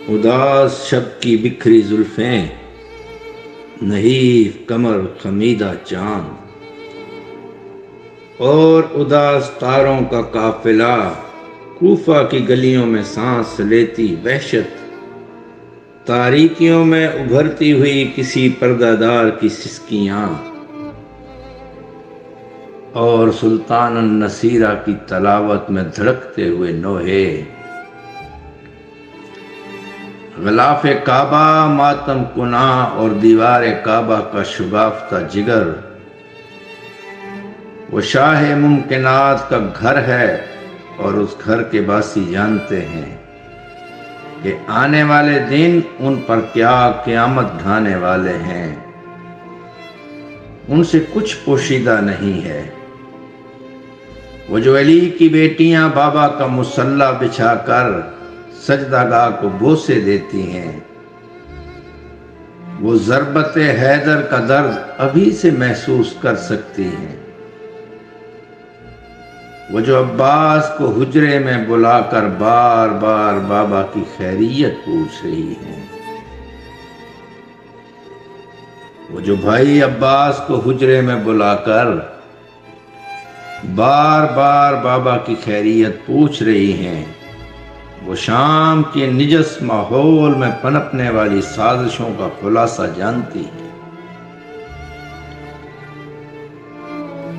اداس شب کی بکھری زلفیں، نحیف کمر خمیدہ چاند، اور اداس تاروں کا قافلہ کوفہ کی گلیوں میں سانس لیتی وحشت، تاریکیوں میں ابھرتی ہوئی کسی پردہ دار کی سسکیاں، اور سلطان النصیرہ کی تلاوت میں دھڑکتے ہوئے نوحے، غلاف کعبہ ماتم کناں اور دیوار کعبہ کا شگافتہ جگر، وہ شاہ ممکنات کا گھر ہے، اور اس گھر کے باسی جانتے ہیں کہ آنے والے دن ان پر کیا قیامت ڈھانے والے ہیں۔ ان سے کچھ پوشیدہ نہیں ہے۔ وہ جو علی کی بیٹیاں بابا کا مصلی بچھا کر سجدہ گاہ کو بوسے دیتی ہیں، وہ ضربت حیدر کا درد ابھی سے محسوس کر سکتی ہیں۔ وہ جو عباس کو حجرے میں بلا کر بار بار بابا کی خیریت پوچھ رہی ہیں، وہ جو بھائی عباس کو حجرے میں بلا کر بار بار بابا کی خیریت پوچھ رہی ہیں، وہ شام کے نجس ماحول میں پنپنے والی سازشوں کا خلاصہ جانتی ہیں۔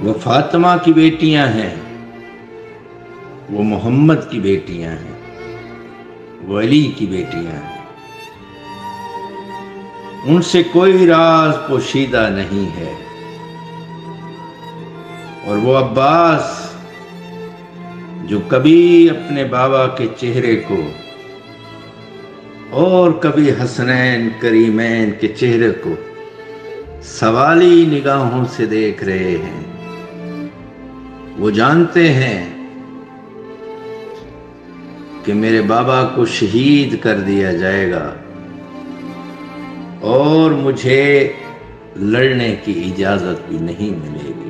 وہ فاطمہ کی بیٹیاں ہیں، وہ محمد کی بیٹیاں ہیں، وہ علی کی بیٹیاں ہیں۔ ان سے کوئی راز پوشیدہ نہیں ہے، اور وہ عباس جو کبھی اپنے بابا کے چہرے کو اور کبھی حسنین کریمین کے چہرے کو سوالی نگاہوں سے دیکھ رہے ہیں، وہ جانتے ہیں کہ میرے بابا کو شہید کر دیا جائے گا اور مجھے لڑنے کی اجازت بھی نہیں ملے گی۔